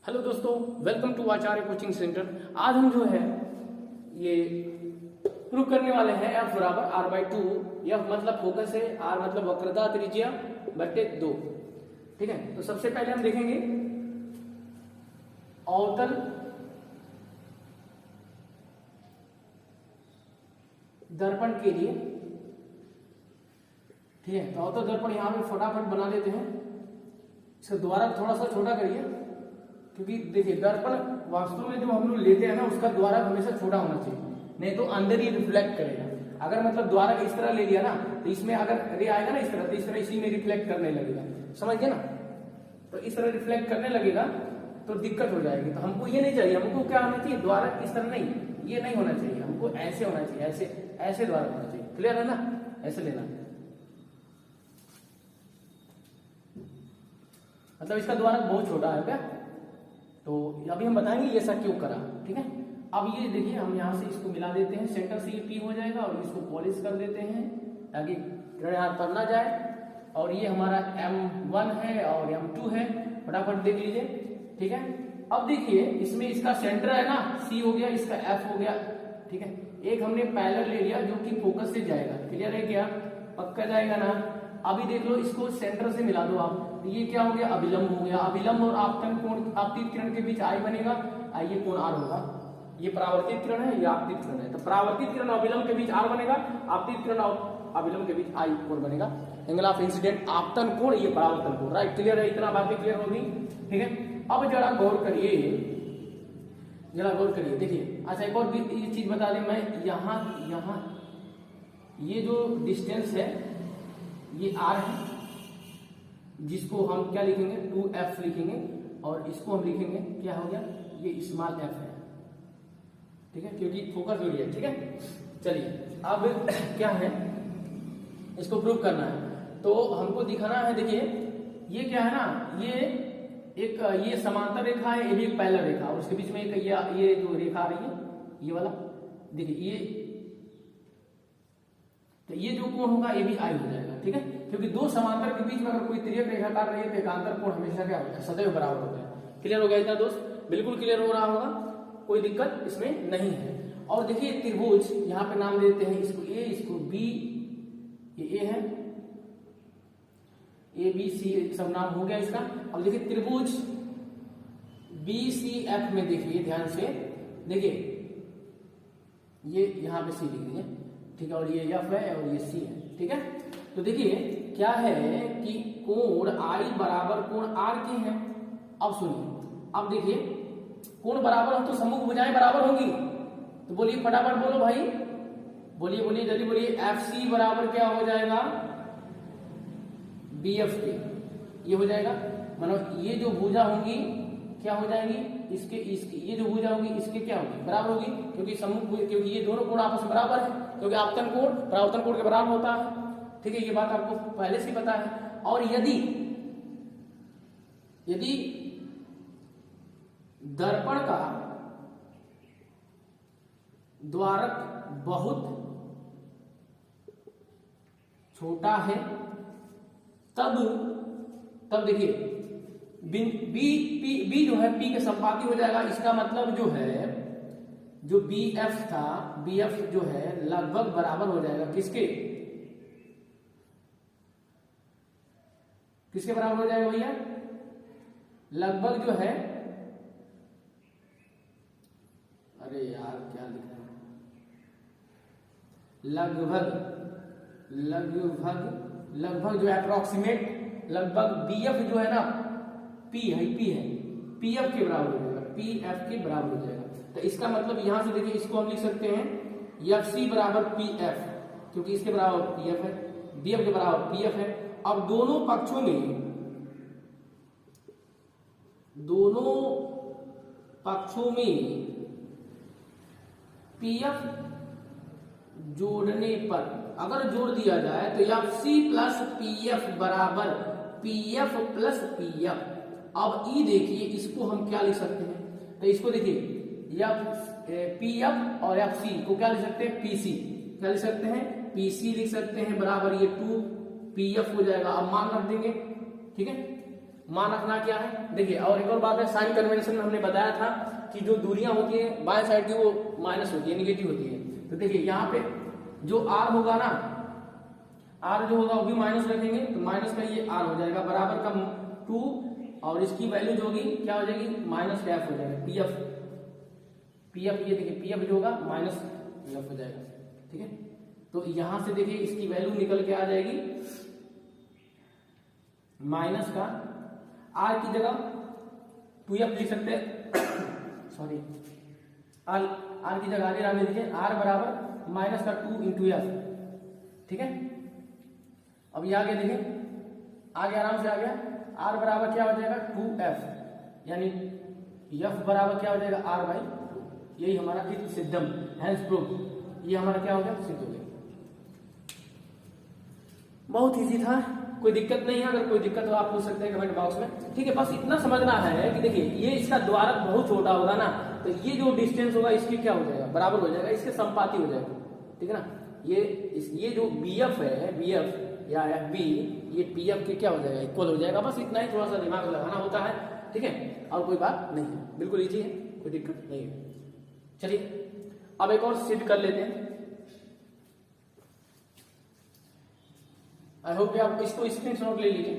Hello दोस्तों, welcome to Acharya coaching centre. आज हम जो है ये प्रूव करने वाले हैं F बराबर R/2। F मतलब फोकस है, R मतलब वक्रता त्रिज्या बटे 2। ठीक है, तो सबसे पहले हम देखेंगे अवतल दर्पण के लिए। ठीक है, तो अवतल दर्पण यहां पे फटाफट बना लेते हैं। इसका द्वारा थोड़ा सा छोटा करिए, क्योंकि देखिए दर्पण वास्तव में जो हम लोग लेते हैं ना, उसका द्वारा हमेशा छोटा होना चाहिए, नहीं तो अंदर ही रिफ्लेक्ट करेगा। अगर मतलब द्वारा इस तरह ले लिया ना, तो इसमें अगर रे आएगा ना इस तरह, तो इस तरह इसी में रिफ्लेक्ट करने लगेगा। समझ गए ना? तो इस तरह रिफ्लेक्ट करने लगेगा तो दिक्कत हो जाएगी। तो हमको ये नहीं चाहिए, हमको क्या होना चाहिए, द्वारा इस तरह नहीं, ये नहीं होना चाहिए, हमको ऐसे होना चाहिए, ऐसे ऐसे द्वारा होना चाहिए। क्लियर है ना? ऐसे लेना, मतलब इसका द्वारा बहुत छोटा है क्या। तो अभी हम बताएंगे ये ऐसा क्यों करा। ठीक है, अब ये देखिए हम यहाँ से इसको मिला देते हैं, सेंटर से ये P हो जाएगा और इसको पॉलिश कर देते हैं ताकि किरण यहाँ पर ना जाए। और ये हमारा M1 है और M2 है, फटाफट देख लीजिए। ठीक है, अब देखिए इसमें इसका सेंटर है ना C हो गया, इसका F हो गया। ठीक है, एक हमने पैरेलल ले लिया जो कि फोकस से जाएगा। क्लियर है क्या? पक्का जाएगा ना? अभी देख लो, इसको सेंटर से मिला दो आप, तो ये क्या हो गया, अभिलंब हो गया। अभिलंब और आपतन कोण, आपतित किरण के बीच I बनेगा, ये कोण R होगा। ये परावर्तित किरण है, ये आपतित किरण है, तो परावर्तित किरण और अभिलंब के बीच R बनेगा, आपतित किरण और अभिलंब के बीच I कोण बनेगा। एंगल ऑफ इंसिडेंट आपतन कोण, ये परावर्तन कोण। राइट, क्लियर है? इतना बातें क्लियर होगी। ठीक है, अब जरा गौर करिए, जरा गौर करिए। देखिए अच्छा, एक और भी ये चीज बता दें मैं, यहाँ ये जो डिस्टेंस है ये R है, जिसको हम क्या लिखेंगे, 2F लिखेंगे, और इसको हम लिखेंगे क्या हो गया, ये स्मॉल f है। ठीक है, क्योंकि फोकस दूरी है। ठीक है, चलिए अब क्या है, इसको प्रूव करना है, तो हमको दिखाना है। देखिए ये क्या है ना, ये समांतर रेखा है, ये भी एक पैरेलल रेखा, और उसके बीच में एक ये जो रेखा आ रही है, ये वाला देखिए, ये तो ये जो कोण होगा ये भी I हो जाएगा। ठीक है, क्योंकि दो समांतर के बीच में अगर कोई तिर्यक रेखा काट रही है तो एकांतर कोण हमेशा क्या होता है, सदैव बराबर होता है। क्लियर हो गया इतना दोस्त? बिल्कुल क्लियर हो रहा होगा, कोई दिक्कत इसमें नहीं है। और देखिए त्रिभुज, यहाँ पे नाम देते हैं इसको A, इसको B, ये A है, ABC सब नाम हो गया इसका। अब देखिए त्रिभुज BCF में देखिए ध्यान से, देखिए ये यहाँ पे C लिख दिए। ठीक है, और ये F है और ये C है। ठीक है, तो देखिए क्या है कि कोण I बराबर कोण R के हैं। अब सुनिए, अब देखिए कोण बराबर हो तो सम्मुख भुजाएं बराबर होगी, तो बोलिए फटाफट बोलो भाई, बोलिए बोलिए जल्दी बोलिए। FC बराबर क्या हो जाएगा, BF के, ये हो जाएगा। मतलब ये जो भुजा होंगी क्या हो जाएंगी, इसके ये जो भुजा होगी इसके क्या होगी, बराबर होगी, क्योंकि सम्मुख, क्योंकि ये दोनों कोण आपस में बराबर है, क्योंकि आपतन कोण परावर्तन कोण के बराबर होता है। ठीक है, ये बात आपको पहले से पता है। और यदि दर्पण का द्वारक बहुत छोटा है, तब देखिए बी जो है P के संपाती हो जाएगा। इसका मतलब जो है, जो BF था, BF जो है लगभग बराबर हो जाएगा किसके बराबर हो जाएगा भैया, लगभग जो है, अरे यार क्या लिख रहे हैं, लगभग जो है अप्रोक्सीमेट, लगभग BF जो है ना P है PF के बराबर हो जाएगा, PF के बराबर हो जाएगा। तो इसका मतलब यहां से देखिए, इसको हम लिख सकते हैं FC बराबर PF, क्योंकि इसके बराबर PF है, BF के बराबर PF है। अब दोनों पक्षों में PF जोड़ने पर, अगर जोड़ दिया जाए तो FC प्लस PF बराबर PF प्लस PF। अब ई देखिए, इसको हम क्या लिख सकते हैं, तो इसको देखिए PF और FC को क्या लिख सकते हैं, PC, क्या लिख सकते हैं, PC लिख सकते हैं, बराबर ये 2PF हो जाएगा। अब मान रख देंगे। ठीक है, मान रखना क्या है देखिए। और एक और बात है, साइन कन्वेंशन में हमने बताया था कि जो दूरियां होती है बाएं साइड की वो माइनस होती है, निगेटिव होती है। तो देखिए यहाँ पे जो आर होगा ना, आर जो होगा वो भी माइनस रखेंगे, तो माइनस का ये आर हो जाएगा बराबर का 2, और इसकी वैल्यू जो होगी क्या हो जाएगी, माइनस एफ हो जाएगा, पी एफ। ये देखिए पी एफ जो होगा माइनस एफ हो जाएगा, ठीक है। तो यहां से देखिए इसकी वैल्यू निकल के आ जाएगी माइनस का आर की जगह 2f लिख सकते हैं सॉरी, आर की जगह आगे डाल दीजिए, आर बराबर माइनस का 2 इंटू एफ, ठीक है। अब ये आगे देखिए, आगे आराम से आ गया, आर बराबर क्या हो जाएगा 2f, यानी f बराबर क्या हो जाएगा r बाई 2। यही हमारा इति सिद्धम, हेंस प्रूफ, ये हमारा क्या हो गया, सिद्ध हो गया। बहुत इजी था, कोई दिक्कत नहीं है। अगर कोई दिक्कत हो आप पूछ सकते हैं कमेंट बॉक्स में, ठीक है। बस इतना समझना है कि देखिए ये इसका द्वारक बहुत छोटा होगा ना, तो ये जो डिस्टेंस होगा इसकी क्या हो जाएगा, बराबर हो जाएगा, इसके संपाती हो जाएगा, ठीक है ना। ये जो BF है, BF या FB, ये PF के क्या हो जाएगा, इक्वल हो जाएगा। बस इतना ही थोड़ा सा दिमाग लगाना होता है, ठीक है, और कोई बात नहीं है, बिल्कुल इजी है, कोई दिक्कत नहीं है। चलिए अब एक और सिद्ध कर लेते हैं। आई होप कि आप इसको स्क्रीनशॉट ले लीजिए,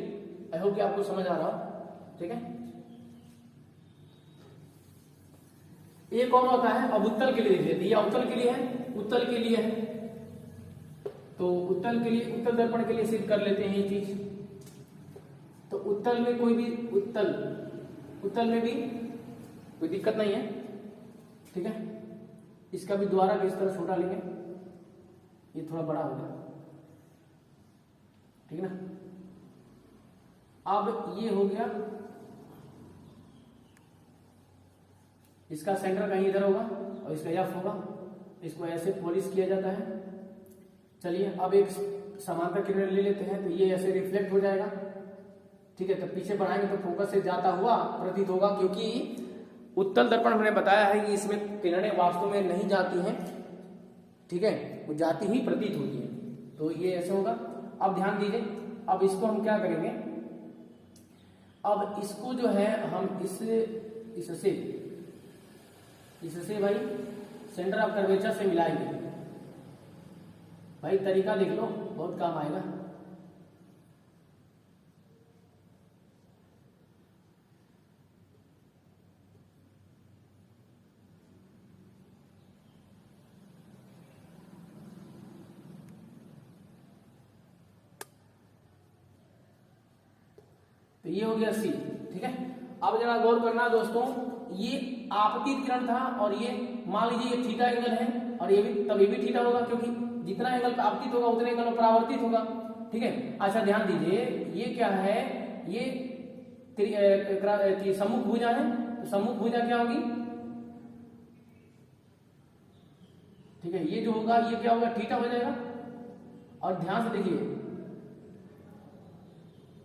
आई होप कि आपको समझ आ रहा हो, ठीक है। एक और होता है, अब उत्तल के लिए देखिए, ये उत्तल के लिए है, उत्तल के लिए है, तो उत्तल के लिए, उत्तल दर्पण के लिए सिद्ध कर लेते हैं ये चीज। तो उत्तल में कोई भी उत्तल में भी कोई दिक्कत नहीं है, ठीक है। इसका भी द्वारक इस तरह छोटा लेंगे, ये थोड़ा बड़ा होगा, ठीक है ना। अब ये हो गया, इसका सेंटर कहीं इधर होगा और इसका एफ होगा, इसको ऐसे पॉलिश किया जाता है। चलिए अब एक समांतर किरण ले लेते हैं, तो ये ऐसे रिफ्लेक्ट हो जाएगा, ठीक है। तो पीछे बढ़ाएंगे तो फोकस से जाता हुआ प्रतीत होगा, क्योंकि उत्तल दर्पण हमने बताया है कि इसमें किरणें वास्तव में नहीं जाती हैं, ठीक है, वो जाती ही प्रतीत होती है, तो ये ऐसे होगा। अब ध्यान दीजिए, अब इसको हम क्या करेंगे, अब इसको जो है हम इससे भाई सेंटर ऑफ कर्वेचर से मिलाएंगे। भाई तरीका देख लो, बहुत काम आएगा। तो ये हो गया C, ठीक है। अब जरा गौर करना दोस्तों, ये आपतित किरण था और ये मान लीजिए ये थीटा एंगल है, और ये भी तभी भी थीटा होगा, क्योंकि जितना एंगल आपतित होगा उतने एंगल में परावर्तित होगा, ठीक है। अच्छा ध्यान दीजिए, ये क्या है, ये सम्मुख भुजा है, तो सम्मुख भुजा क्या होगी, ठीक है। ये जो होगा ये क्या होगा, थीटा हो जाएगा। और ध्यान से देखिए,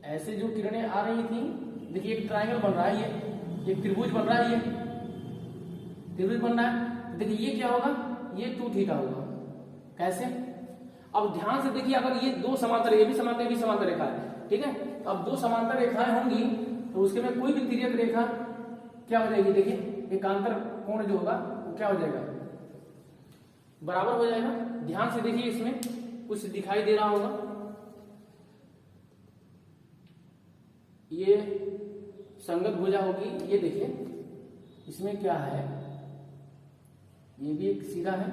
ऐसे जो किरणें आ रही थी, देखिए एक ट्रायंगल बन रहा है, ये एक त्रिभुज बन रहा है, ये त्रिभुज बन रहा है। देखिए ये क्या होगा, ये 2 थीटा होगा। कैसे, अब ध्यान से देखिए, अगर ये दो समांतर, ये भी समांतर, ये भी समांतर रेखा है, ठीक है। अब दो समांतर रेखाएं होंगी तो उसके में कोई भी तिर्यक रेखा क्या हो जाएगी, देखिए एकांतर कोण जो होगा वो क्या हो जाएगा, बराबर हो जाएगा। ध्यान से देखिए, इसमें कुछ दिखाई दे रहा होगा, ये संगत भुजा होगी। ये देखिए इसमें क्या है, ये भी एक सीधा है,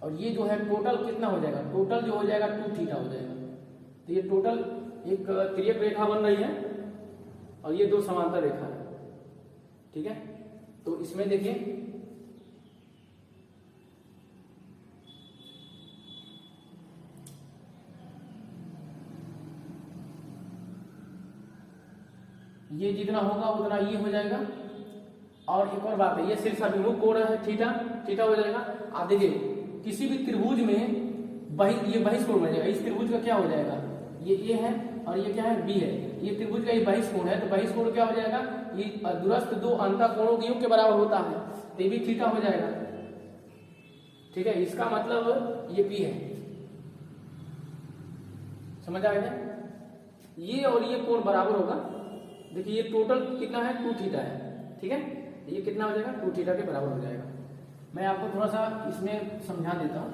और ये जो है टोटल कितना हो जाएगा, टोटल जो हो जाएगा 2 थीटा हो जाएगा। तो ये टोटल एक तिर्यक रेखा बन रही है और ये 2 समांतर रेखा है, ठीक है। तो इसमें देखिए ये जितना होगा उतना ये हो जाएगा। और एक और बात है, ये सिर्फ अभिमुख कोण है, थीटा थीटा हो जाएगा। आप देखिए किसी भी त्रिभुज में ये बहिष्कोण बन जाएगा। इस त्रिभुज का क्या हो जाएगा, ये ए है और ये क्या है, बी है। ये त्रिभुज का ये बहिष्कोण है, तो बहिष्कोण क्या हो जाएगा, ये दूरस्थ 2 अंतःकोणों के योग के बराबर होता है, तो ये भी थीटा हो जाएगा, ठीक है। इसका मतलब ये पी है, समझ आएगा। ये और ये कोण बराबर होगा। देखिए ये टोटल कितना है 2 थीटा है, ठीक है, ये कितना हो जाएगा 2 थीटा के बराबर हो जाएगा। मैं आपको थोड़ा सा इसमें समझा देता हूँ।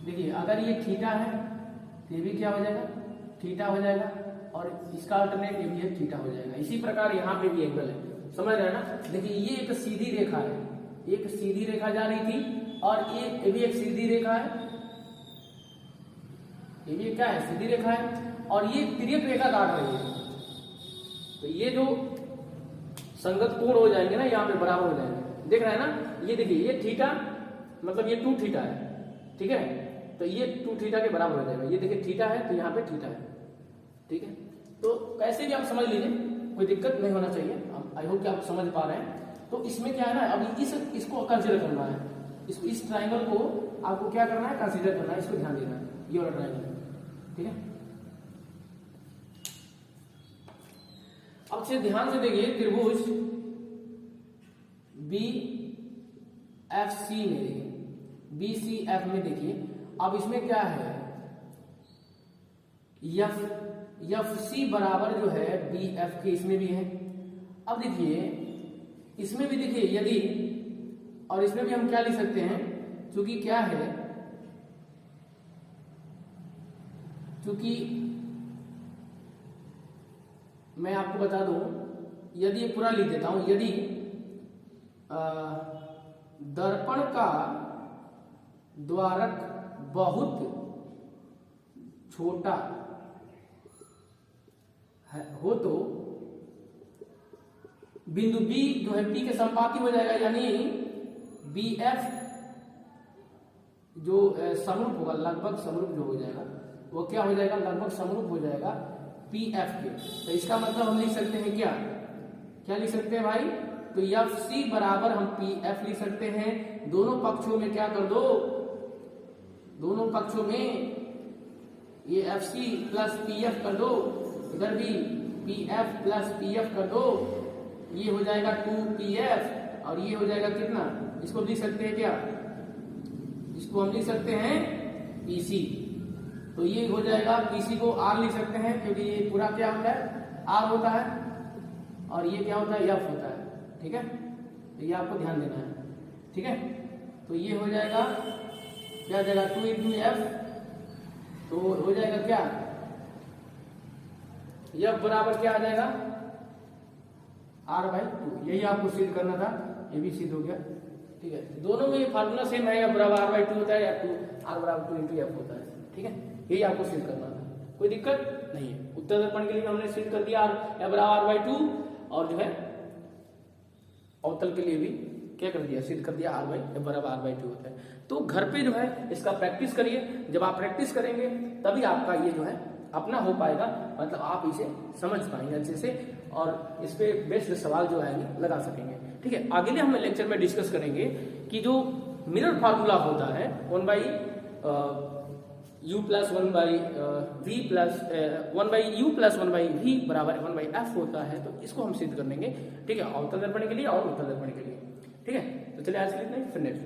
देखिए अगर ये थीटा है तो ये भी क्या हो जाएगा थीटा हो जाएगा, और इसका अल्टरनेट ये भी है थीटा हो जाएगा। इसी प्रकार यहाँ पे भी एंगल है, समझ रहे हैं ना। देखिए ये एक सीधी रेखा है, एक सीधी रेखा जा रही थी, और ये भी एक सीधी रेखा है, ये भी क्या है सीधी रेखा है, और ये तिर्यक रेखा काट रही है। तो ये जो संगत कोण हो जाएंगे ना यहाँ पे बराबर हो जाएंगे, देख रहे हैं ना। ये देखिए ये थीटा मतलब ये 2 थीटा है, ठीक है, तो ये 2 थीटा के बराबर हो जाएगा। ये देखिए थीटा है तो यहाँ पे थीटा है, ठीक है। तो कैसे भी आप समझ लीजिए, कोई दिक्कत नहीं होना चाहिए। आई होप कि आप समझ पा रहे हैं। तो इसमें क्या है ना, अभी इसको कंसीडर करना है, इस ट्राइंगल को आपको क्या करना है कंसीडर करना है, इसको ध्यान देना है, ये वाला ट्राइंगल, ठीक है। अब से ध्यान से देखिए त्रिभुज BFC में देखिए, BCF में देखिए, अब इसमें क्या है FC बराबर जो है BF के, इसमें भी है। अब देखिए इसमें भी देखिए यदि, और इसमें भी हम क्या लिख सकते हैं, क्योंकि क्या है, क्योंकि मैं आपको बता दूं, यदि ये पूरा लिख देता हूं, यदि दर्पण का द्वारक बहुत छोटा हो तो बिंदु B जो है P के संपाती हो जाएगा, यानी BF जो समरूप होगा, लगभग समरूप जो हो जाएगा, वो क्या हो जाएगा लगभग समरूप हो जाएगा PF के। तो इसका मतलब हम लिख सकते हैं क्या लिख सकते हैं भाई, तो FC बराबर हम PF लिख सकते हैं। दोनों पक्षों में क्या कर दो, दोनों पक्षों में ये FC प्लस PF कर दो, इधर भी PF प्लस PF कर दो, ये हो जाएगा 2PF, और ये हो जाएगा कितना, इसको लिख सकते हैं क्या, इसको हम लिख सकते हैं PC। तो ये हो जाएगा, PC को R लिख सकते हैं, क्योंकि ये पूरा क्या होता है R होता है, और ये क्या होता है F होता है, ठीक है। तो ये आपको ध्यान देना है, ठीक है। तो ये हो जाएगा क्या हो जाएगा 2 × F, तो हो जाएगा क्या F बराबर क्या आ जाएगा R/2। यही आपको सिद्ध करना था, ये भी सिद्ध हो गया, ठीक है। दोनों में फार्मूला सेम है, F बराबर R/2 होता है, या R बराबर 2 × F होता है, ठीक है। यही आपको सिद्ध करना था, कोई दिक्कत नहीं है। उत्तर दर्पण के लिए हमने सिद्ध कर दिया F बराबर R/2, और जो है अवतल के लिए भी क्या कर दिया, सिद्ध कर दिया F बराबर R/2 होता है। तो घर पे जो है इसका प्रैक्टिस करिए, जब आप प्रैक्टिस करेंगे तभी आपका ये जो है अपना हो पाएगा, मतलब आप इसे समझ पाएंगे अच्छे से, और इस पे बेस्ट सवाल जो आएंगे लगा सकेंगे, ठीक है। अगले हम लेक्चर में डिस्कस करेंगे कि जो मिरर फार्मूला होता है 1/u plus 1/v plus 1/u plus 1/v बराबर 1/f होता है, तो इसको हम सिद्ध कर लेंगे, ठीक है, अवतल दर्पण के लिए और उत्तल दर्पण के लिए, ठीक है। तो चलिए आज के लिए इतना ही, फिर नेक्स्ट